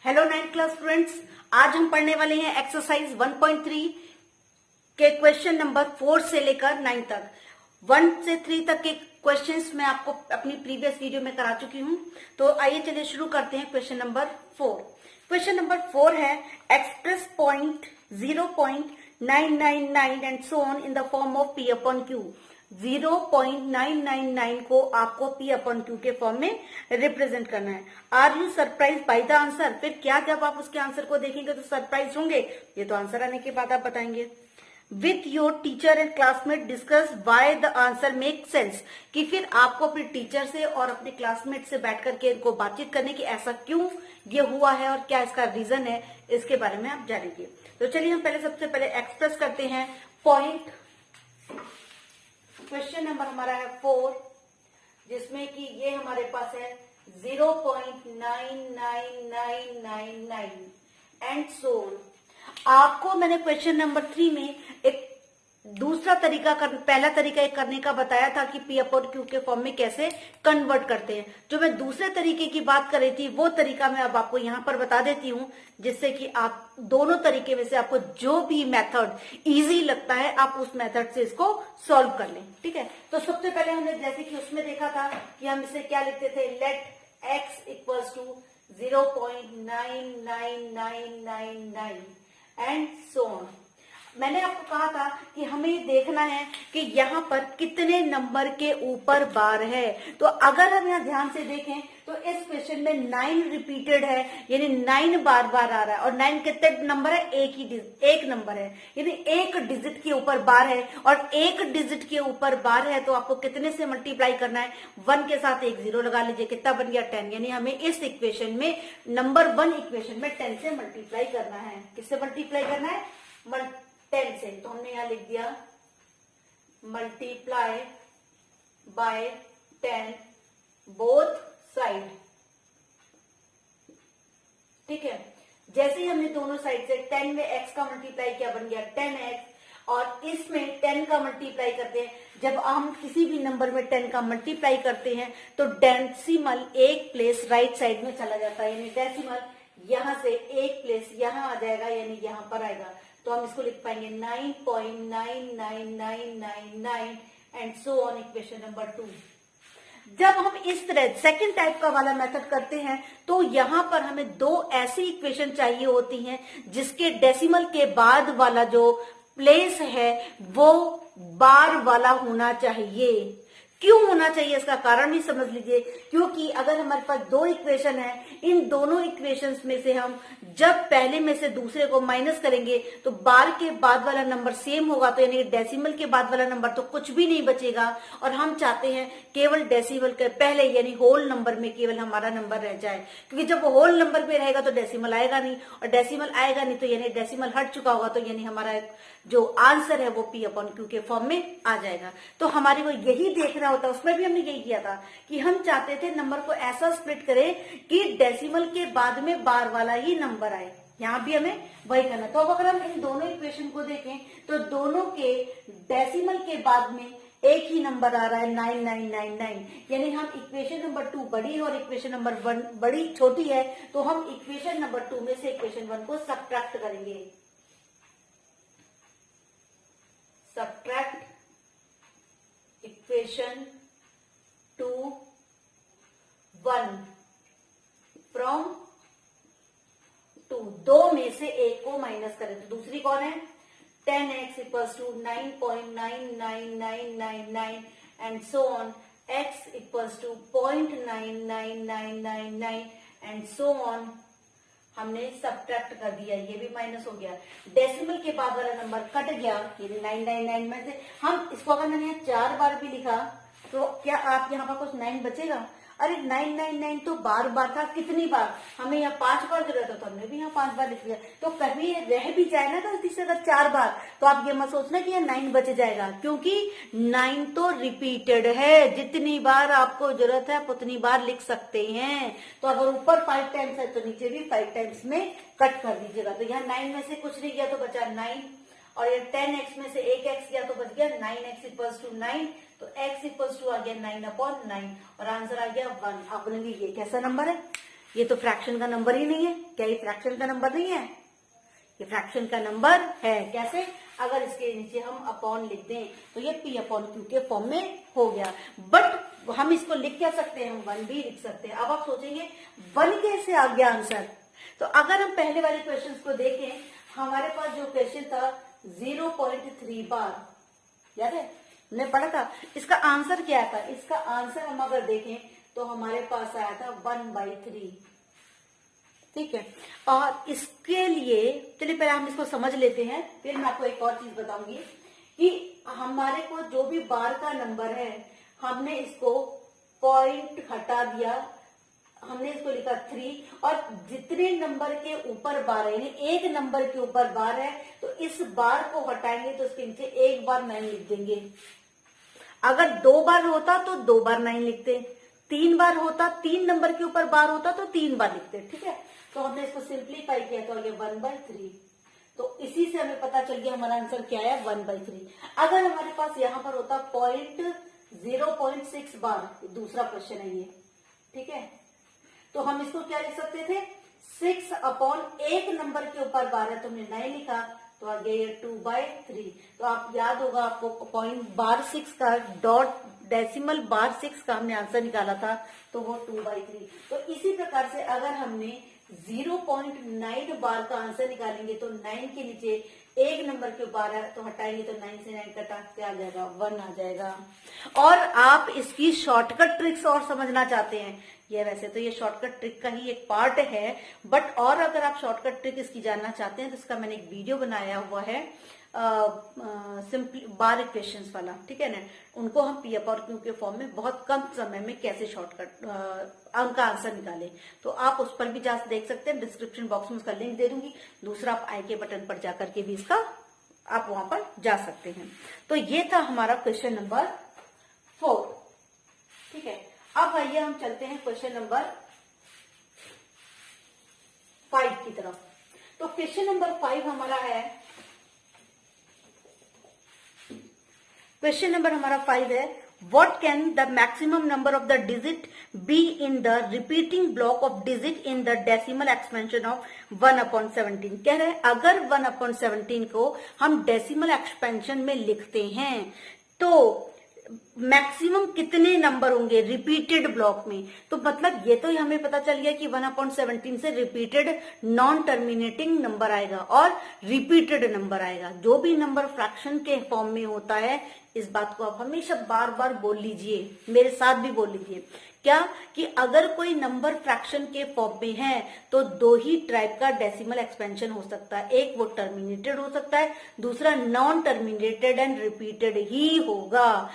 Hello 9th class students, आज हम पढ़ने वाले हैं एक्सरसाइज 1.3 के क्वेश्चन नंबर 4 से लेकर 9 तक। 1 से 3 तक के क्वेश्चंस मैं आपको अपनी प्रीवियस वीडियो में करा चुकी हूं। तो आइए चलिए शुरू करते हैं क्वेश्चन नंबर 4। क्वेश्चन नंबर 4 है express point 0.999 and so on in the form of P upon Q। 0.999 को आपको P अपॉन Q के फॉर्म में रिप्रेजेंट करना है। Are you surprise by the answer? फिर क्या जब आप उसके आंसर को देखेंगे तो सरप्राइज होंगे? ये तो आंसर आने के बाद आप बताएंगे। With your teacher and classmate discuss why the answer make sense, कि फिर आपको अपने टीचर से और अपने क्लासमेट से बैठ करके इनको बातचीत करने की ऐसा क्यों ये हुआ है और क्या इसका रीजन है, इसके बारे में आप जानेंगे। तो चलिए हम सबसे पहले एक्सप्रेस करते हैं पॉइंट। क्वेश्चन नंबर हमारा है 4, जिसमें कि ये हमारे पास है 0.99999 एंड सो ऑन। आपको मैंने क्वेश्चन नंबर 3 में एक दूसरा तरीका पहला तरीका एक करने का बताया था कि P अपॉन Q के फॉर्म में कैसे कन्वर्ट करते हैं। जो मैं दूसरे तरीके की बात कर रही थी वो तरीका मैं अब आपको यहां पर बता देती हूं, जिससे कि आप दोनों तरीके में से आपको जो भी मेथड इजी लगता है आप उस मेथड से इसको सॉल्व कर लें। ठीक है, तो सबसे पहले हमने जैसे कि उसमें देखा था कि हम इसे क्या लिखते थे, let x equals to 0.99999 and so on. मैंने आपको कहा था कि हमें देखना है कि यहाँ पर कितने नंबर के ऊपर बार है। तो अगर हम यहाँ ध्यान से देखें तो इस क्वेश्चन में 9 रिपीटेड है, यानी 9 बार बार आ रहा है। और 9 कितने नंबर है? एक नंबर है, यानी एक डिजिट के ऊपर बार है। और एक डिजिट के ऊपर बार है तो आपको कितने से मल्टीप्लाई करना है? 1 के साथ एक 0 लगा लीजिए, कितना बन गया? 10। यानी हमें इस इक्वेशन में नंबर 1 इक्वेशन में 10 से मल्टीप्लाई करना है। किससे मल्टीप्लाई करना है? 10 से। तो हमने यहां लिख दिया मल्टीप्लाई बाय 10 बोथ साइड। ठीक है, जैसे ही हमने दोनों साइड से 10 में x का मल्टीप्लाई किया, बन गया 10x। और इसमें 10 का मल्टीप्लाई करते हैं। जब हम किसी भी नंबर में 10 का मल्टीप्लाई करते हैं तो डेसिमल एक प्लेस राइट साइड में चला जाता है, यानी डेसिमल यहां से एक प्लेस यहां आ जाएगा, यानी यहां पर आएगा। तो हम इसको लिख पाएंगे 9.99999 and so on, equation number 2। जब हम इस तरह सेकंड टाइप का वाला मेथड करते हैं तो यहां पर हमें दो ऐसी इक्वेशन चाहिए होती हैं जिसके डेसिमल के बाद वाला जो प्लेस है वो बार वाला होना चाहिए। क्यों होना चाहिए इसका कारण भी समझ लीजिए। क्योंकि अगर हमारे पास दो इक्वेशन है, इन दोनों इक्वेशंस में से हम जब पहले में से दूसरे को माइनस करेंगे तो बार के बाद वाला नंबर सेम होगा, तो यानी डेसिमल के बाद वाला नंबर तो कुछ भी नहीं बचेगा। और हम चाहते हैं केवल डेसिमल के पहले यानी होल नंबर में केवल हमारा नंबर रह जाए, क्योंकि जब वो होल नंबर पे रहेगा तो डेसिमल आएगा नहीं, और डेसिमल आएगा नहीं तो यानी डेसिमल हट चुका होगा, तो यानी हमारा जो आंसर है वो P अपॉन Q के फॉर्म में आ जाएगा। तो हमारे को यही देखना होता है। उसमें भी हमने यही किया था कि हम चाहते थे नंबर को ऐसा स्प्लिट करें कि डेसिमल के बाद में बार वाला ही नंबर आए। यहां भी हमें वही करना। तो अब अगर हम इन दोनों इक्वेशन को देखें तो दोनों के डेसिमल के बाद में एक ही नंबर आ रहा है 9999, यानी हम इक्वेशन नंबर 2 बड़ी है और इक्वेशन नंबर 1 बड़ी छोटी है। तो हम इक्वेशन नंबर 2 में से इक्वेशन 1 को सबट्रैक्ट करेंगे। Subtract equation 2 1 from 2। दो में से एक को माइनस करें तो दूसरी कौन है? 10x equals to 9.99999 and so on, x equals to 0.99999 and so on. हमने सबट्रैक्ट कर दिया, ये भी माइनस हो गया। डेसिमल के बाद वाला नंबर कट गया, ये 999 में से हम इसको अगर मैंने 4 बार भी लिखा तो क्या आप यहाँ पर कुछ 9 बचेगा? अरे 999 तो बार बार था, कितनी बार? हमें यहाँ 5 बार जरूरत है तो हमने भी यहाँ 5 बार लिख दिया। तो कभी रह भी जाए ना गलती से अगर 4 बार, तो आप ये मत सोचना कि यहाँ 9 बच जाएगा, क्योंकि 9 तो रिपीटेड है। जितनी बार आपको जरूरत है आप उतनी बार लिख सकते हैं। तो अगर ऊपर 5 टाइम्स है तो नीचे भी 5 टाइम्स में कट कर दीजिएगा। तो यहाँ 9 में से कुछ नहीं गया तो बचा 9, और ये 10x में से एक x गया तो बच गया 9x इक्वल्स टू 9। तो x इक्वल्स टू आ गया 9/9 और आंसर आ गया 1। आप बोलेंगे ये कैसा नंबर है? ये तो फ्रैक्शन का नंबर ही नहीं है। क्या ये फ्रैक्शन का नंबर नहीं है? ये फ्रैक्शन का नंबर है। कैसे? अगर इसके नीचे हम अपॉन लिख दें तो ये P अपॉन Q के फॉर्म में हो गया। बट हम इसको लिख क्या सकते हैं? हम 1 भी लिख सकते हैं। अब आप सोचेंगे 1 कैसे आ गया आंसर? तो अगर हम पहले वाले क्वेश्चन को देखें, हमारे पास जो क्वेश्चन था 0.3 बार, याद है हमने पढ़ा था, इसका आंसर क्या था? इसका आंसर हम अगर देखें तो हमारे पास आया था 1/3। ठीक है, और इसके लिए चलिए पहले हम इसको समझ लेते हैं, फिर मैं आपको एक और चीज बताऊंगी कि हमारे को जो भी बार का नंबर है, हमने इसको पॉइंट हटा दिया, हमने इसको लिखा 3, और जितने नंबर के ऊपर बार है, यानी एक नंबर के ऊपर बार है, तो इस बार को हटाएंगे तो इसके नीचे एक बार 9 लिख देंगे। अगर 2 बार होता तो 2 बार 9 लिखते, 3 बार होता, 3 नंबर के ऊपर बार होता तो 3 बार लिखते। ठीक है, तो हमने इसको सिंप्लीफाई किया तो ये 1/3। तो इसी से हमें पता चल गया हमारा आंसर क्या है, 1/3। अगर हमारे पास यहां पर होता 0.6 बार, दूसरा क्वेश्चन है ये, ठीक है, तो हम इसको क्या लिख सकते थे? 6 अपॉन एक नंबर के ऊपर बार है तो हमने 9 लिखा, तो आ गया ये 2/3। तो आप याद होगा आपको पॉइंट बार 6 का डॉट डेसिमल बार 6 का हमने आंसर निकाला था, तो वो 2/3। तो इसी प्रकार से अगर हमने 0.9 बार का आंसर निकालेंगे तो 9 के नीचे एक नंबर के बार है तो हटाएंगे तो 9 से 9 कटा क्या आ जाएगा? 1 आ जाएगा। और आप इसकी शॉर्टकट ट्रिक्स और समझना चाहते हैं, ये वैसे तो ये शॉर्टकट ट्रिक का ही एक पार्ट है, बट और अगर आप शॉर्टकट ट्रिक इसकी जानना चाहते हैं तो इसका मैंने एक वीडियो बनाया हुआ है सिंपली बार इक्वेशंस वाला, ठीक है ना, उनको हम P और Q के फॉर्म में बहुत कम समय में कैसे शॉर्टकट अंक का आंसर निकाले, तो आप उस पर भी जा देख सकते हैं। डिस्क्रिप्शन बॉक्स में उसका लिंक दे दूंगी, दूसरा आप आई के बटन पर जाकर के भी इसका आप वहां पर जा सकते हैं। तो ये था हमारा क्वेश्चन नंबर 4। ठीक है, अब आइए हम चलते हैं क्वेश्चन नंबर 5 की तरफ। तो क्वेश्चन नंबर 5 हमारा है, क्वेश्चन नंबर हमारा 5 है, what can the maximum number of the digit be in the repeating block of digit in the decimal expansion of 1/17। कह रहे हैं अगर 1/17 को हम डेसिमल एक्सपेंशन में लिखते हैं तो मैक्सिमम कितने नंबर होंगे रिपीटेड ब्लॉक में। तो मतलब ये तो हमें पता चल गया कि 1/17 से रिपीटेड नॉन टर्मिनेटिंग नंबर आएगा और रिपीटेड नंबर आएगा। जो भी नंबर फ्रैक्शन के फॉर्म में होता है, इस बात को आप हमेशा बार बार बोल लीजिए, मेरे साथ भी बोल लीजिए, क्या कि अगर कोई नंबर फ्रैक्शन के फॉर्म में है तो 2 ही टाइप का डेसिमल एक्सपेंशन हो सकता है, एक वो टर्मिनेटेड हो सकता है, दूसरा नॉन टर्मिनेटेड एंड रिपीटेड ही होगा।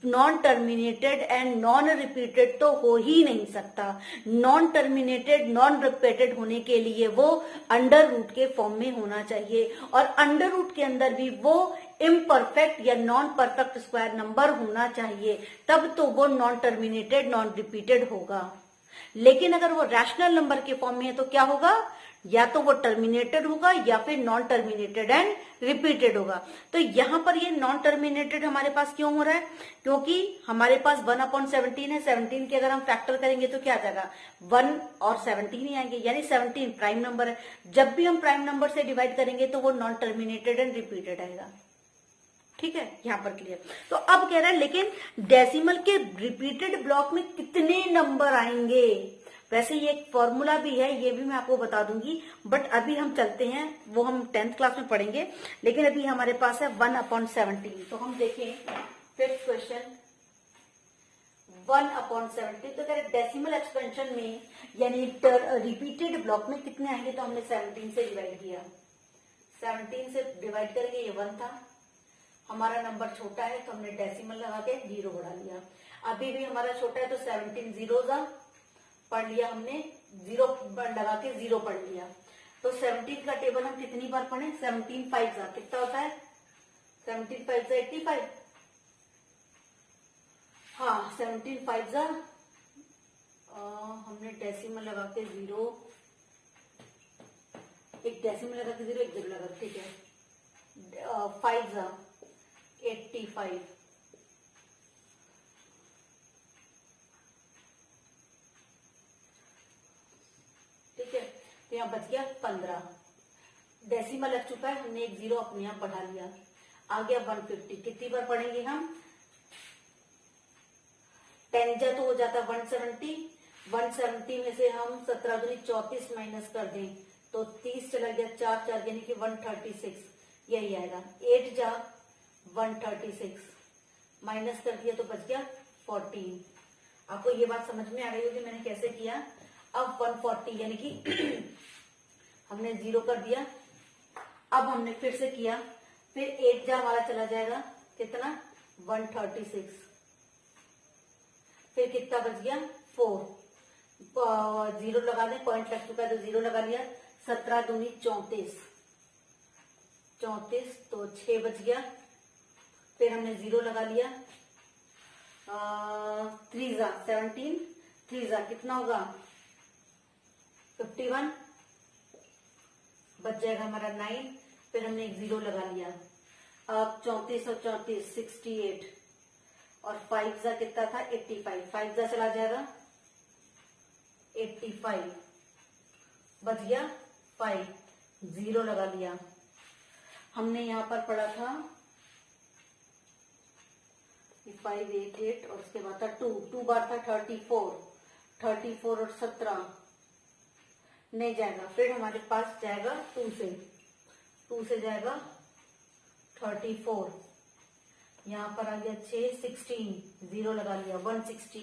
Non terminated and non repeated तो हो ही नहीं सकता। नॉन टर्मिनेटेड नॉन रिपीटेड होने के लिए वो अंडर रूट के फॉर्म में होना चाहिए, और अंडर रूट के अंदर भी वो इम्परफेक्ट या नॉन परफेक्ट स्क्वायर नंबर होना चाहिए, तब तो वो नॉन टर्मिनेटेड नॉन रिपीटेड होगा। लेकिन अगर वो रैशनल नंबर के फॉर्म में है तो क्या होगा, या तो वो टर्मिनेटेड होगा या फिर नॉन टर्मिनेटेड एंड रिपीटेड होगा। तो यहां पर ये नॉन टर्मिनेटेड हमारे पास क्यों हो रहा है, क्योंकि हमारे पास 1/17 है, 17 के अगर हम फैक्टर करेंगे तो क्या आ जाएगा, 1 और 17 ही आएंगे, यानी 17 प्राइम नंबर है। जब भी हम प्राइम नंबर से डिवाइड करेंगे तो वो नॉन टर्मिनेटेड एंड रिपीटेड आएगा। ठीक है, यहां पर क्लियर। तो अब कह रहा है लेकिन डेसिमल के रिपीटेड ब्लॉक में कितने नंबर आएंगे। वैसे ये एक फॉर्मूला भी है, ये भी मैं आपको बता दूंगी, बट अभी हम चलते हैं, वो हम 10th क्लास में पढ़ेंगे। लेकिन अभी हमारे पास है 1/17। तो हम देखें फिफ्थ क्वेश्चन 1/17। तो कह रहे डेसिमल एक्सपेंशन में यानी रिपीटेड ब्लॉक में कितने आएंगे, तो हमने 17 से डिवाइड किया, 17 से डिवाइड करेंगे, ये 1 था, हमारा नंबर छोटा है तो हमने डेसिमल लगा के 0 बढ़ा लिया। अभी भी हमारा छोटा है तो 17 जीरो पढ़ लिया हमने, 0 लगा के 0 पढ़ लिया। तो 17 का टेबल हम कितनी बार पढ़े, 17 5 कितना होता है, 17 5 85। हाँ 17 5 हमने डेसिमल लगा के 0, एक डेसिमल लगा के 0, एक 0 लगा, ठीक है, 5 85। तो यहाँ बच गया 15। डेसिमल लग चुका है, हमने एक 0 अपने आप बढ़ा लिया। आ गया 150। कितनी बार पढ़ेंगे हम? 10 जा तो हो जाता 170। 170 में से हम 17 दूनी 34 माइनस कर दें तो 30 चला गया, 4 4 यानी कि 136, यही आएगा। 8 जा 136 माइनस कर दिया तो बच गया 14। आपको ये बात समझ में आ गई होगी मैंने कैसे किया। अब 140 यानी कि हमने 0 कर दिया। अब हमने फिर से किया, फिर 8 जा हमारा चला जाएगा कितना 136, फिर कितना बच गया 4। 0 लगा दें, पॉइंट लग चुका है तो 0 लगा लिया। 17 दूनी 34, 34 तो 6 बच गया। फिर हमने 0 लगा लिया। 3 जा 17, 3 जा कितना होगा 51, बच जाएगा हमारा 9। फिर हमने एक 0 लगा लिया। अब 34 और 34 68 और 5 जा कितना था 85, 5 जा चला जाएगा 85, बच गया 5, 0 लगा लिया। हमने यहां पर पढ़ा था 5 8 8 और उसके बाद था 2 बार था 34, 34 और 17 नहीं जाएगा। फिर हमारे पास जाएगा 2 से जाएगा 34, यहाँ पर आ गया 6 16, 0 लगा लिया। 160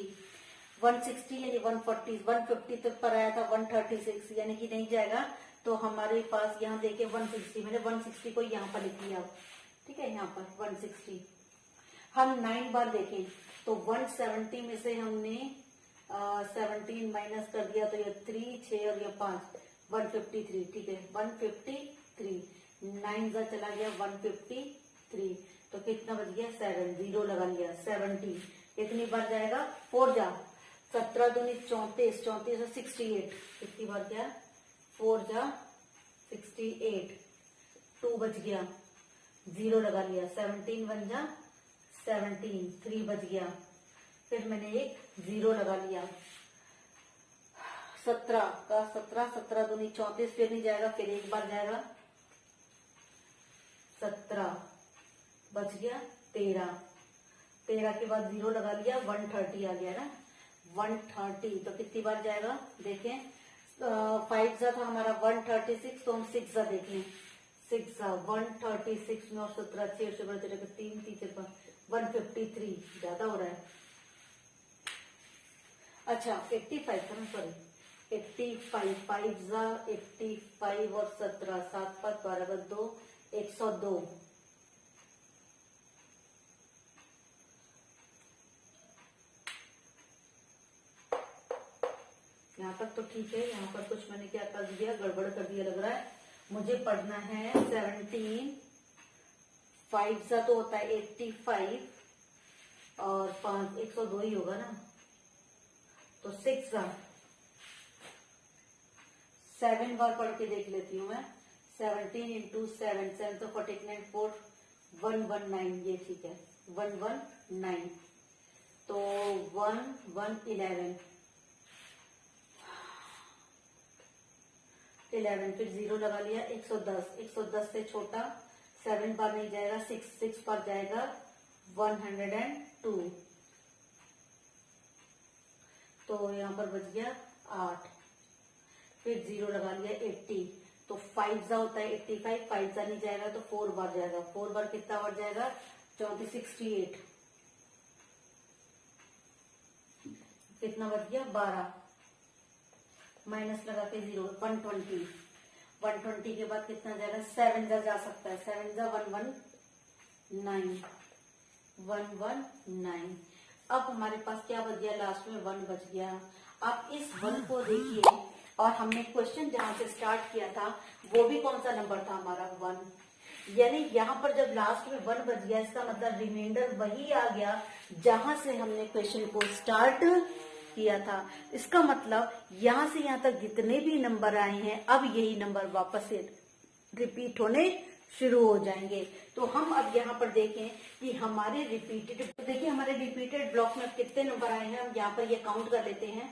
यानी 140, 150 तक पर आया था 136 यानी कि नहीं जाएगा। तो हमारे पास यहाँ देखे 160, मैंने 160 को यहाँ पर लिख लिया। ठीक है, यहाँ पर 160। हम 9 बार देखें तो 170 में से हमने 17 माइनस कर दिया तो ये 3 6 और ये 5 153। ठीक है, 153। 9 जा चला गया 153 तो कितना बच गया 7, 0 लगा लिया। 70 कितनी बार जाएगा 4 जा 17 दूनी 34, 34 और 68 कितनी बार गया 4 जा 68, 2 बच गया 0 लगा लिया। 17 1 जा 17, 3 बच गया। फिर मैंने एक 0 लगा लिया। 17 का 17 दूनी 34 फिर नहीं जाएगा, फिर एक बार जाएगा 17, बच गया 13 के बाद 0 लगा लिया। 130 आ गया ना 130 तो कितनी बार जाएगा देखें। 5 जा था हमारा 136 तो हम 6 जा देख लें। 6 जा 136 में और 17 6 से बढ़ते 3 3 153 ज्यादा हो रहा है। अच्छा 85 था ना, सॉरी 85, 5 जा 85 और 17 7 5 12 2 102। यहाँ तक तो ठीक है। यहाँ पर कुछ मैंने क्या कर दिया, गड़बड़ कर दिया लग रहा है। मुझे पढ़ना है 17, 5 सा तो होता है 85 और 5 102 ही होगा ना। तो 6 सा 7 बार पढ़ के देख लेती हूँ मैं। 17 इंटू 7 7 तो 49 4 119, ये ठीक है 119। तो 1 1 11 फिर 0 लगा लिया। 110 से छोटा 7 बार नहीं जाएगा, 6 बार जाएगा 102। तो यहाँ पर बच गया 8, फिर 0 लगा लिया 80। तो 5 जा होता है 85, 5 जा नहीं जाएगा तो 4 बार जाएगा। 4 बार कितना बार जाएगा 68, कितना बच गया 12, माइनस लगा के 0 120। 120 के बाद कितना जाएगा 7 जा सकता है। 7 जा 119, 119। अब हमारे पास क्या बच गया लास्ट में 1 बच गया। आप इस 1 को देखिए और हमने क्वेश्चन जहां से स्टार्ट किया था वो भी कौन सा नंबर था हमारा 1। यानी यहाँ पर जब लास्ट में 1 बच गया इसका मतलब रिमाइंडर वही आ गया जहां से हमने क्वेश्चन को स्टार्ट किया था। इसका मतलब यहां से यहां तक जितने भी नंबर आए हैं अब यही नंबर वापस से रिपीट होने शुरू हो जाएंगे। तो हम अब यहाँ पर देखें कि हमारे रिपीटेड, देखिए हमारे रिपीटेड ब्लॉक में कितने नंबर आए हैं। हम यहाँ पर ये काउंट कर लेते हैं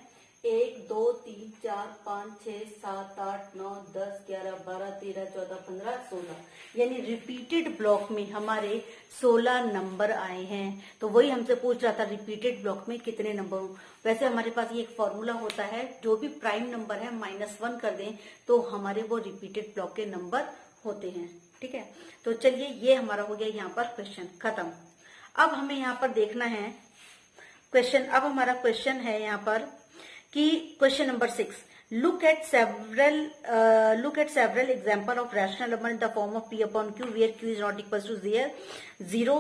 1 2 3 4 5 6 7 8 9 10 11 12 13 14 15 16 यानी रिपीटेड ब्लॉक में हमारे 16 नंबर आए हैं। तो वही हमसे पूछ रहा था रिपीटेड ब्लॉक में कितने नंबर हो। वैसे हमारे पास ये एक फॉर्मूला होता है, जो भी प्राइम नंबर है -1 कर दें तो हमारे वो रिपीटेड ब्लॉक के नंबर होते हैं। ठीक है, तो चलिए ये हमारा हो गया यहाँ पर क्वेश्चन खत्म। अब हमें यहाँ पर देखना है क्वेश्चन। अब हमारा क्वेश्चन है यहाँ पर कि question number 6, look at several example of rational number in the form of p upon q where q is not equals to 0,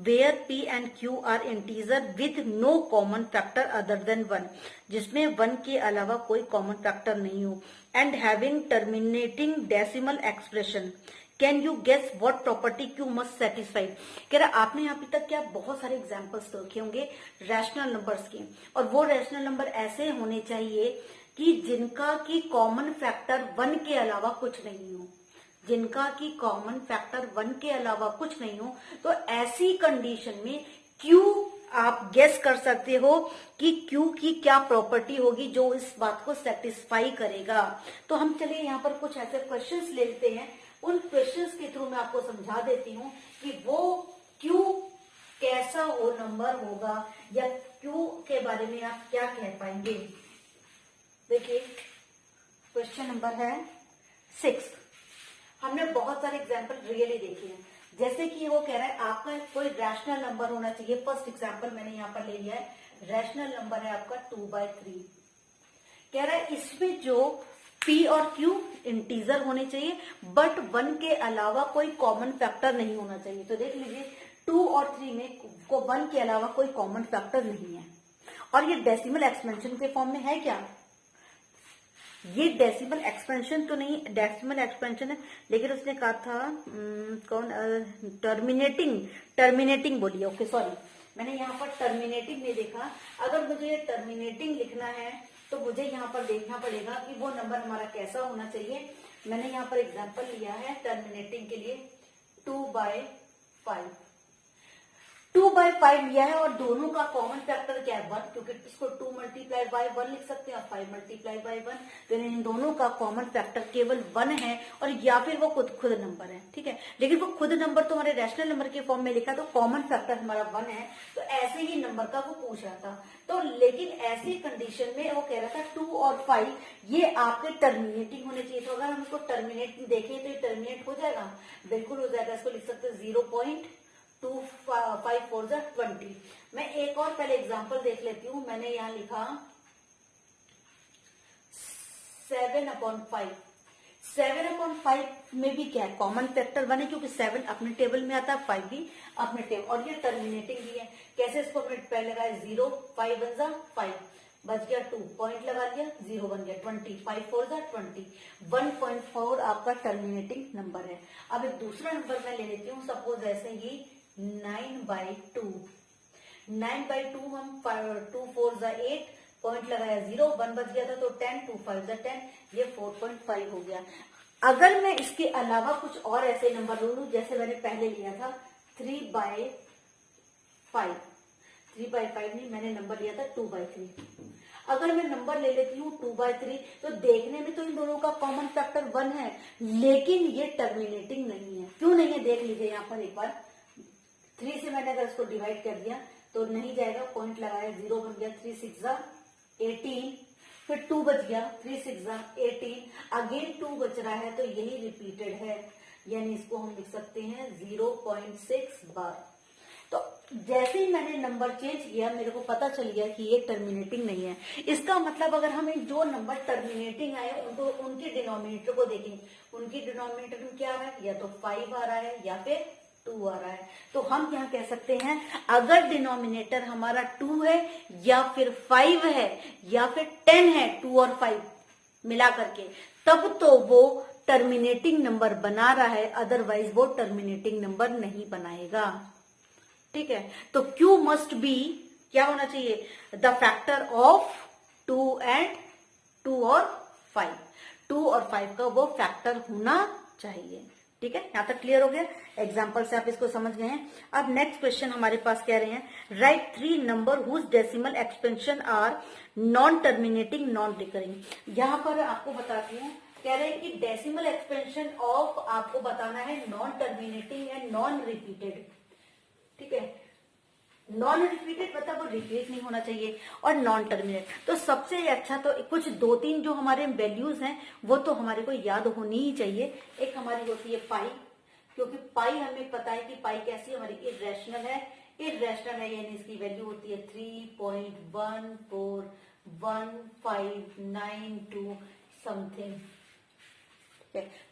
where p and q are integer with no common factor other than 1, जिसमें 1 के अलावा कोई common factor नहीं हो, and having terminating decimal expression, can you guess what property Q must satisfy. कह रहा आपने यहाँ तक क्या बहुत सारे एग्जाम्पल्स देखे होंगे रैशनल नंबर्स के, और वो रैशनल नंबर ऐसे होने चाहिए कि जिनका की कॉमन फैक्टर 1 के अलावा कुछ नहीं हो, जिनका की कॉमन फैक्टर 1 के अलावा कुछ नहीं हो। तो ऐसी कंडीशन में क्यू आप गेस कर सकते हो कि क्यू की क्या प्रॉपर्टी होगी जो इस बात को सेटिस्फाई करेगा। तो हम चलिए यहाँ पर कुछ ऐसे क्वेश्चंस ले लेते हैं, उन क्वेश्चंस के थ्रू मैं आपको समझा देती हूँ कि वो क्यू कैसा वो नंबर होगा या क्यू के बारे में आप क्या कह पाएंगे। देखिए क्वेश्चन नंबर है 6। हमने बहुत सारे एग्जाम्पल रियली देखे हैं, जैसे कि वो कह रहा है आपका कोई रैशनल नंबर होना चाहिए। फर्स्ट एग्जाम्पल मैंने यहाँ पर ले लिया है, रैशनल नंबर है आपका 2/3। कह रहा है इसमें जो P और Q इंटीजर होने चाहिए बट 1 के अलावा कोई कॉमन फैक्टर नहीं होना चाहिए। तो देख लीजिए 2 और 3 में को 1 के अलावा कोई कॉमन फैक्टर नहीं है, और ये डेसिमल एक्सपेंशन के फॉर्म में है। क्या ये डेसिमल एक्सपेंशन तो नहीं, डेसिमल एक्सपेंशन है, लेकिन उसने कहा था कौन टर्मिनेटिंग बोलिए। ओके सॉरी, मैंने यहाँ पर टर्मिनेटिंग नहीं देखा। अगर मुझे टर्मिनेटिंग लिखना है तो मुझे यहाँ पर देखना पड़ेगा कि वो नंबर हमारा कैसा होना चाहिए। मैंने यहाँ पर एग्जांपल लिया है टर्मिनेटिंग के लिए 2/5। 2/5 लिया है और दोनों का कॉमन फैक्टर क्या है 1, क्योंकि इसको 2 मल्टीप्लाई बाय 1 लिख सकते हैं और 5 मल्टीप्लाई बाय 1। तो इन दोनों का कॉमन फैक्टर केवल 1 है, और या फिर वो खुद नंबर है। ठीक है, लेकिन वो खुद नंबर तो हमारे रैशनल नंबर के फॉर्म में लिखा, तो कॉमन फैक्टर हमारा 1 है। तो ऐसे ही नंबर का वो पूछ रहा था। तो लेकिन ऐसी कंडीशन में वो कह रहा था 2 और 5 ये आपके टर्मिनेटिंग होने चाहिए। तो अगर हम इसको टर्मिनेट देखें तो ये टर्मिनेट हो जाएगा, बिल्कुल हो जाएगा। इसको लिख सकते हैं 0.25 4 20। मैं एक और पहले एग्जांपल देख लेती हूं। मैंने यहां लिखा 7/5। 7/5 में भी क्या है, कॉमन फैक्टर 1 है, क्योंकि 7 अपने टेबल में आता है, 5 भी अपने टेबल, और ये टर्मिनेटिंग भी है। कैसे इसको हमने पहले लगाया 0, 5 1 जा 5 बच गया, 2 पॉइंट लगा लिया, 0 बन गया 20, 5 4 जा 20, 1.4 आपका टर्मिनेटिंग नंबर है। अब एक दूसरा नंबर मैं ले लेती हूँ, सपोज ऐसे ही 9/2। 9/2 हम 2 4 जा 8 पॉइंट लगाया 0, 1 बच गया था, तो 10, 2 5 जा 10, ये 4.5 हो गया। अगर मैं इसके अलावा कुछ और ऐसे नंबर लूं, जैसे मैंने पहले लिया था 3/5। 3/5 नहीं, मैंने नंबर लिया था 2/3। अगर मैं नंबर ले लेती हूँ 2/3, तो देखने में तो इन दोनों का कॉमन फैक्टर 1 है, लेकिन ये टर्मिनेटिंग नहीं है। क्यों नहीं है देख लीजिए यहाँ पर एक बार। 3 से मैंने अगर इसको डिवाइड कर दिया तो नहीं जाएगा, पॉइंट लगाया 0 बन गया, 3 6 जा 18, फिर 2 बच गया, 3 6 जा 18, अगेन 2 बच रहा है, तो यही रिपीटेड है, यानी इसको हम लिख सकते हैं 0.6 बार। तो जैसे ही मैंने नंबर चेंज किया मेरे को पता चल गया कि ये टर्मिनेटिंग नहीं है। इसका मतलब अगर हमें जो नंबर टर्मिनेटिंग आए उनको उनके डिनोमिनेटर को देखें, उनकी डिनोमिनेटर में क्या आ रहा है, या तो 5 आ रहा है या फिर 2 आ रहा है। तो हम क्या कह सकते हैं, अगर डिनोमिनेटर हमारा 2 है या फिर 5 है या फिर 10 है, 2 और 5 मिला करके, तब तो वो टर्मिनेटिंग नंबर बना रहा है, अदरवाइज वो टर्मिनेटिंग नंबर नहीं बनाएगा। ठीक है, तो Q मस्ट बी क्या होना चाहिए, द फैक्टर ऑफ 2 एंड 2 और 5। 2 और 5 का वो फैक्टर होना चाहिए। ठीक है, यहां तक क्लियर हो गया, एग्जाम्पल से आप इसको समझ गए हैं। अब नेक्स्ट क्वेश्चन हमारे पास कह रहे हैं write 3 number whose decimal expansion are non terminating non recurring. यहां पर आपको बताती हूँ, कह रहे हैं कि डेसिमल एक्सपेंशन ऑफ आपको बताना है non terminating and non repeated. ठीक है, नॉन रिपीटेड मतलब वो रिपीट नहीं होना चाहिए, और नॉन टर्मिनेट। तो सबसे अच्छा तो कुछ 2-3 जो हमारे वैल्यूज हैं वो तो हमारे को याद होनी ही चाहिए। एक हमारी होती है पाई, क्योंकि पाई हमें पता है कि पाई कैसी हमारी इर्रेशनल है, इर्रेशनल है यानी इसकी वैल्यू होती है 3.141592 समथिंग।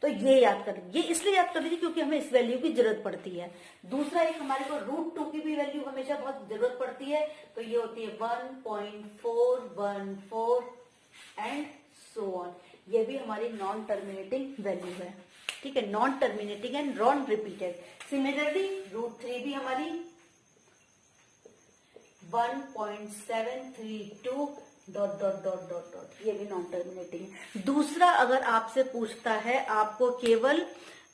तो ये याद कर, ये इसलिए याद कर लीजिए क्योंकि हमें इस वैल्यू की जरूरत पड़ती है। दूसरा एक हमारे को √2 की भी वैल्यू हमेशा बहुत जरूरत पड़ती है, तो ये होती है 1.414 एंड सो ऑन। ये भी हमारी नॉन टर्मिनेटिंग वैल्यू है। ठीक है, non terminating and non repeated. Similarly √3 भी हमारी 1.732 ... ये भी नॉन टर्मिनेटिंग है। दूसरा अगर आपसे पूछता है आपको केवल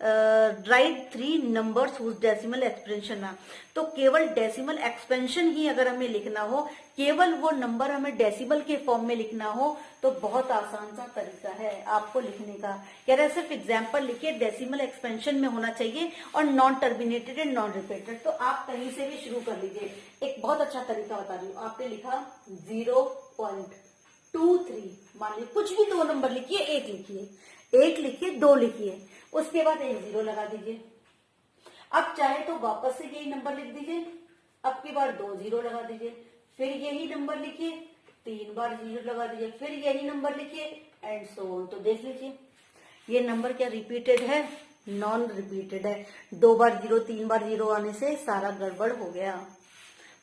write 3 numbers whose decimal expansion, तो केवल डेसिमल एक्सपेंशन ही अगर हमें लिखना हो, केवल वो नंबर हमें डेसिमल के फॉर्म में लिखना हो, तो बहुत आसान सा तरीका है आपको लिखने का। कह रहे हैं सिर्फ एग्जाम्पल लिखिए, डेसिमल एक्सपेंशन में होना चाहिए और non terminated and non repeated. तो आप कहीं से भी शुरू कर लीजिए। एक बहुत अच्छा तरीका बता रही हूँ, आपने लिखा 0.23, मान लीजिए कुछ भी 2 नंबर लिखिए, एक लिखिए 2 लिखिए, उसके बाद एक 0 लगा दीजिए। अब चाहे तो वापस से यही नंबर लिख दीजिए, अब की बार 2 0 लगा दीजिए, फिर यही नंबर लिखिए, 3 बार 0 लगा दीजिए, फिर यही नंबर लिखिए एंड सो ऑन। तो देख लीजिए ये नंबर क्या रिपीटेड है, नॉन रिपीटेड है। 2 बार 0 3 बार 0 आने से सारा गड़बड़ हो गया।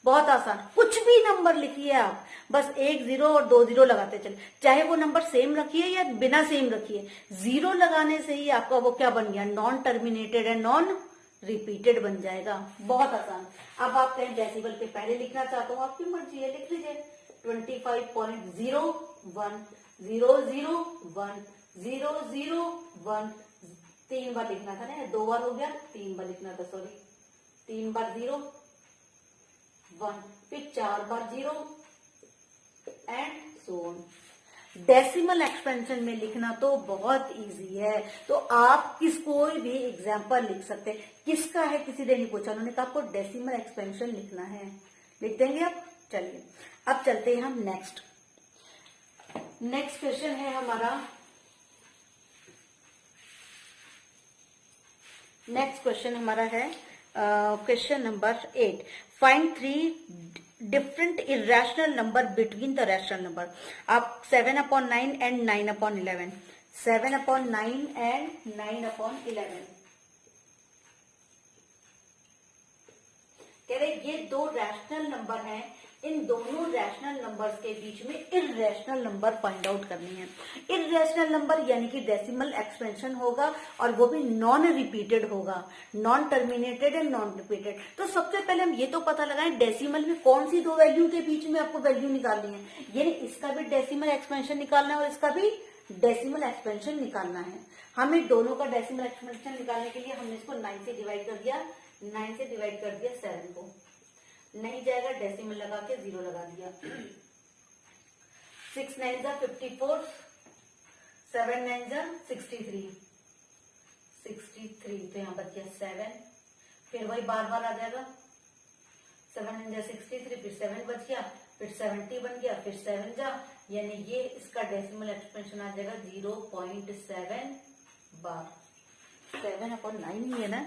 बहुत आसान, कुछ भी नंबर लिखिए आप, बस 1 0 और 2 0 लगाते चले, चाहे वो नंबर सेम रखिए या बिना सेम रखिए, 0 लगाने से ही आपका वो क्या बन गया, नॉन टर्मिनेटेड है नॉन रिपीटेड बन जाएगा। बहुत आसान। अब आप कहें डेसिमल पे पहले लिखना चाहता हूँ, आपकी मर्जी है, लिख लीजिए 25.01 3 बार लिखना था ना, 2 बार हो गया, 3 बार लिखना था, सॉरी 3 बार 0 1, फिर 4 बार 0 and so on. Decimal expansion में लिखना तो बहुत इजी है, तो आप कोई भी एग्जाम्पल लिख सकते हैं। किसका है किसी ने नहीं पूछा, उन्होंने कहा आपको डेसिमल एक्सपेंशन लिखना है, लिख देंगे आप। चलिए अब चलते हैं हम नेक्स्ट क्वेश्चन है हमारा, नेक्स्ट क्वेश्चन हमारा है question number 8। Find 3 different irrational number between the rational number. आप 7/9 एंड 9/11, 7/9 एंड 9/11 कह रहे ये 2 रैशनल नंबर हैं, इन दोनों रैशनल नंबर्स के बीच में इर्रेशनल नंबर फाइंड आउट करनी है। इर्रेशनल नंबर यानी कि डेसिमल एक्सपेंशन होगा और वो भी नॉन रिपीटेड होगा, non terminated and non repeated. तो सबसे पहले हम ये तो पता लगाएं डेसिमल में कौन सी 2 वैल्यू के बीच में आपको वैल्यू निकालनी है, यानी इसका भी डेसिमल एक्सपेंशन निकालना है और इसका भी डेसिमल एक्सपेंशन निकालना है। हमें दोनों का डेसिमल एक्सपेंशन निकालने के लिए हमने इसको 9 से डिवाइड कर दिया, 9 से डिवाइड कर दिया 7 को, नहीं जाएगा डेसिमल लगा के 0 लगा दिया। 6 9 जा 54, 7 9 जा 63, तो यहाँ बच गया 7, फिर वही बार बार आ जाएगा, 7 9 जा 63, फिर 7 बच गया, फिर 70 बन गया, फिर 7 जा, यानी ये इसका डेसिमल एक्सपेंशन आ जाएगा 0.7 बार। 7/9 ही है ना,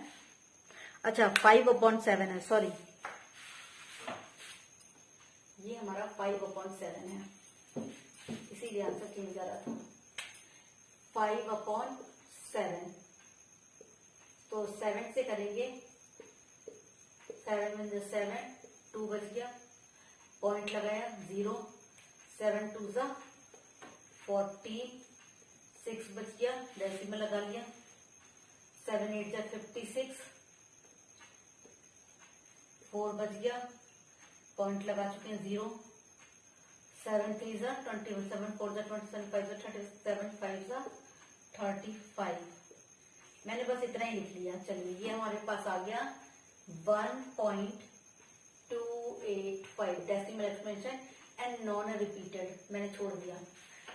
अच्छा 5/7 है, सॉरी ये हमारा 5/7 है, इसीलिए आंसर चेंज आ रहा था। 5/7, तो 7 से करेंगे, 7 में 7, 2 बच गया, पॉइंट लगाया 0, 7 2 जा 40, 6 बच गया, डेसिमल लगा लिया, 7 8 जा 56, 4 बच गया, पॉइंट लगा चुके हैं 0, 7 3 जा 21, 7 4 जा 27, 5 जा 37, 5 जा 35, मैंने बस इतना ही लिख लिया। चलिए ये हमारे पास आ गया 1.285 decimal expansion and non repeated, मैंने छोड़ दिया।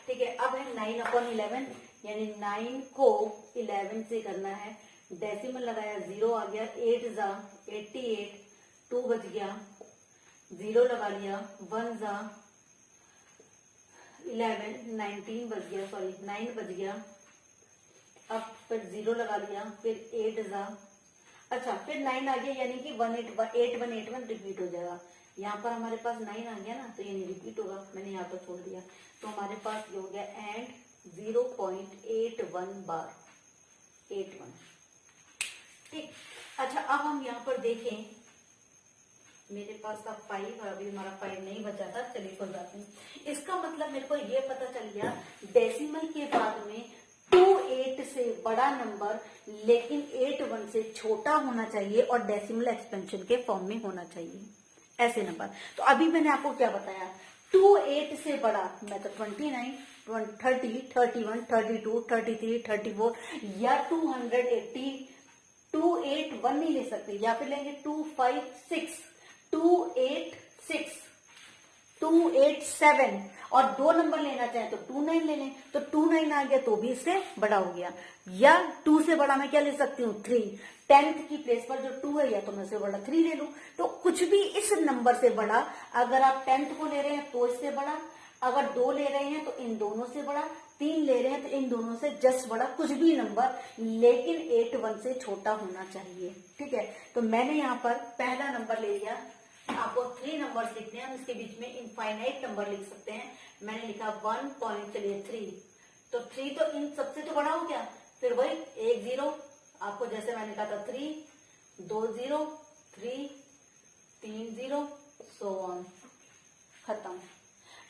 ठीक है, अब है 9/11 यानी 9 को 11 से करना है। डेसिमल लगाया, 0 आ गया, 8 जा 88, 2 बच गया, 0 लगा लिया, 1 जा 11, 19 बच गया, सॉरी 9 बच गया। अब फिर 0 लगा लिया, फिर 8 जा, अच्छा फिर 9 आ गया, यानी कि 8181 रिपीट हो जाएगा। यहाँ पर हमारे पास 9 आ गया ना, तो ये नहीं रिपीट होगा, मैंने यहाँ पर छोड़ दिया। तो हमारे पास ये हो गया एंड 0.81 बार 81। ठीक, अच्छा अब हम यहाँ पर देखें, मेरे पास था 5 और अभी हमारा 5 नहीं बचा था, चलिए कोई बात नहीं। इसका मतलब मेरे को ये पता चल गया डेसिमल के बाद में 28 से बड़ा नंबर लेकिन 81 से छोटा होना चाहिए और डेसिमल एक्सपेंशन के फॉर्म में होना चाहिए, ऐसे नंबर। तो अभी मैंने आपको क्या बताया, 28 से बड़ा मैं तो 29, 30, 31, 32, 33, 34 या 280, 281 नहीं ले सकते, या फिर लेंगे 256, 286, 287 और 2 नंबर लेना चाहे तो 29 ले लें, तो 29 आ गया तो भी इससे बड़ा हो गया। या 2 से बड़ा मैं क्या ले सकती हूँ, 3, 10th की प्लेस पर जो 2 है या तो मैं उससे बड़ा 3 ले लूं। तो कुछ भी इस नंबर से बड़ा, अगर आप 10th को ले रहे हैं तो इससे बड़ा, अगर 2 ले रहे हैं तो इन दोनों से बड़ा, 3 ले रहे हैं तो इन दोनों से जस्ट बड़ा, कुछ भी नंबर लेकिन 81 से छोटा होना चाहिए। ठीक है, तो मैंने यहाँ पर पहला नंबर ले लिया। आपको 3 नंबर लिखने हैं, इसके बीच में इनफाइनाइट नंबर लिख सकते हैं। मैंने लिखा 1.3, तो 3 तो इन सबसे तो बड़ा हो गया, फिर वही 1 0, आपको जैसे मैंने कहा था 3, 2 0, 3, 3 0, सो ऑन, खत्म।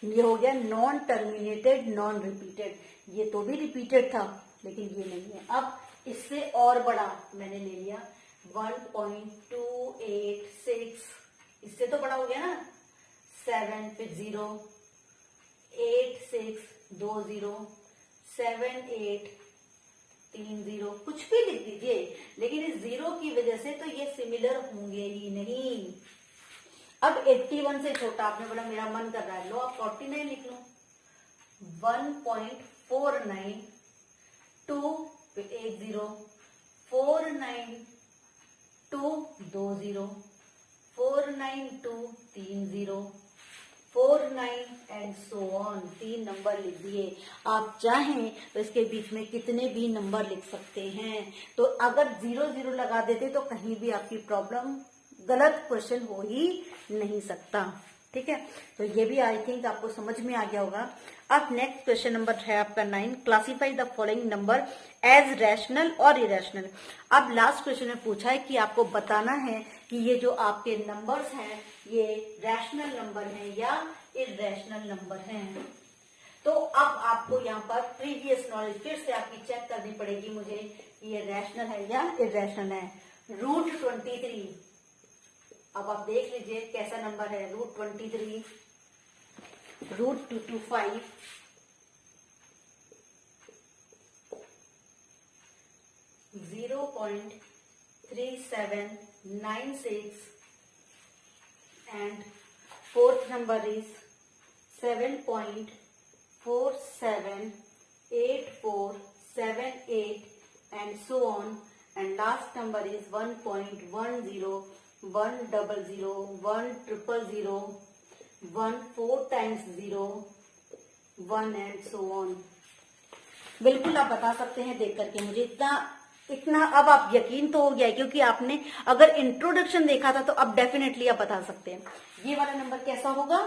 ये हो गया नॉन टर्मिनेटेड नॉन रिपीटेड, ये तो भी रिपीटेड था लेकिन ये नहीं है। अब इससे और बड़ा मैंने ले लिया 1.286, इससे तो बड़ा हो गया ना, 7 फिर 0, 8 6 2 0, 7 8 3 0, कुछ भी लिख दीजिए, लेकिन इस 0 की वजह से तो ये सिमिलर होंगे ही नहीं। अब 81 से छोटा, आपने बोला मेरा मन कर रहा है, लो आप 49 लिख लो, 1.49 2 फिर 1 0, 49 2 2 0, 492 3 0, 49 एंड सो ऑन, 3 नंबर लिख दिए। आप चाहें तो इसके बीच में कितने भी नंबर लिख सकते हैं। तो अगर 0 0 लगा देते तो कहीं भी आपकी प्रॉब्लम, गलत क्वेश्चन हो ही नहीं सकता। ठीक है, तो ये भी आई थिंक आपको समझ में आ गया होगा। अब नेक्स्ट क्वेश्चन नंबर है आपका 9, classify the following number as rational और इरेशनल। अब लास्ट क्वेश्चन में पूछा है कि आपको बताना है कि ये जो आपके नंबर्स हैं ये रैशनल नंबर हैं या इरेशनल नंबर हैं। तो अब आपको यहाँ पर प्रीवियस नॉलेज फिर से आपकी चेक करनी पड़ेगी मुझे कि ये रैशनल है या इरेशनल है। √23, अब आप देख लीजिए कैसा नंबर है, √23, √225, (0.3796) and fourth number is 7.478478 and so on, and last number is 1.10, 100, 100, 1, 4 times 0, 1 and so on। बिल्कुल आप बता सकते हैं देख करके, मुझे इतना अब आप यकीन तो हो गया है, क्योंकि आपने अगर इंट्रोडक्शन देखा था तो अब डेफिनेटली आप बता सकते हैं। ये वाला नंबर कैसा होगा,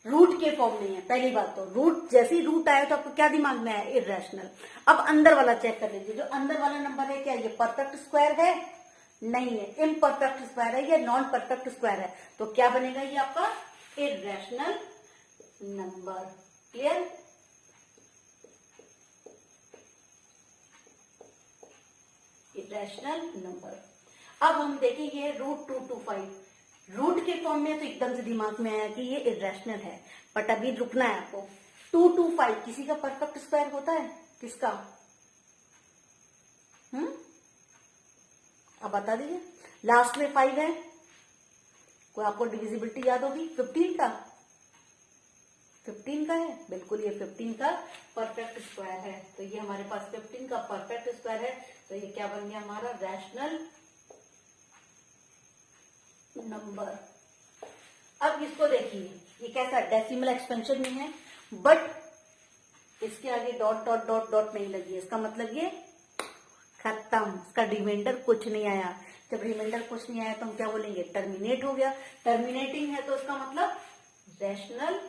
रूट के फॉर्म में है। पहली बात तो रूट, जैसे ही रूट आया तो आपको क्या दिमाग में आया, इरेशनल। अब अंदर वाला चेक कर लीजिए, जो अंदर वाला नंबर है क्या ये परफेक्ट स्क्वायर है, नहीं है, इम्परफेक्ट स्क्वायर है या नॉन परफेक्ट स्क्वायर है, तो क्या बनेगा ये आपका irrational number. Clear, irrational number. अब हम देखेंगे √225, रूट के फॉर्म में तो एकदम से दिमाग में आया कि ये इरेशनल है, बट अभी रुकना है आपको। 225 किसी का परफेक्ट स्क्वायर होता है, किसका, अब बता दीजिए। लास्ट में 5 है, कोई आपको डिविजिबिलिटी याद होगी? 15 का है, बिल्कुल ये 15 का परफेक्ट स्क्वायर है। तो ये हमारे पास 15 का परफेक्ट स्क्वायर है। तो ये क्या बन गया हमारा? Rational number. अब इसको देखिए, ये कैसा डेसिमल एक्सपेंशन में है, बट इसके आगे डॉट डॉट डॉट डॉट नहीं लगी है। इसका मतलब ये खत्म, इसका रिमाइंडर कुछ नहीं आया। जब रिमाइंडर कुछ नहीं आया तो हम क्या बोलेंगे? टर्मिनेट हो गया। टर्मिनेटिंग है तो इसका मतलब रैशनल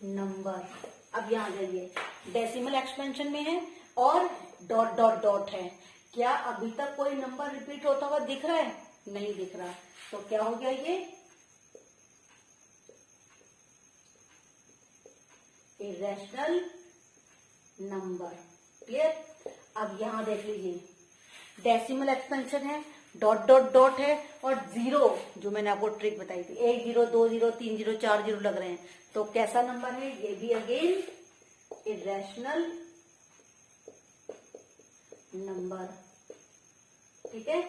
नंबर। अब यहां जाइए, डेसिमल एक्सपेंशन में है और डॉट डॉट डॉट है। क्या अभी तक कोई नंबर रिपीट होता हुआ दिख रहा है? नहीं दिख रहा। तो क्या हो गया? ये इरेशनल नंबर। क्लियर? अब यहां देख लीजिए, डेसिमल एक्सपेंशन है, डॉट डॉट डॉट है और जीरो, जो मैंने आपको ट्रिक बताई थी, 1 0 2 0 3 0 4 0 लग रहे हैं। तो कैसा नंबर है? ये भी अगेन इरेशनल नंबर। ठीक है,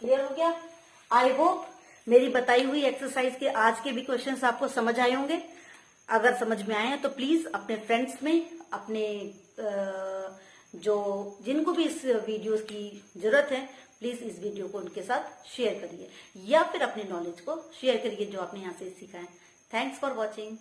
क्लियर हो गया? आई होप मेरी बताई हुई एक्सरसाइज के आज के भी क्वेश्चंस आपको समझ आए होंगे। अगर समझ में आए हैं तो प्लीज अपने फ्रेंड्स में, अपने जो जिनको भी इस वीडियोस की जरूरत है, प्लीज इस वीडियो को उनके साथ शेयर करिए या फिर अपने नॉलेज को शेयर करिए जो आपने यहाँ से सीखा है। Thanks for watching.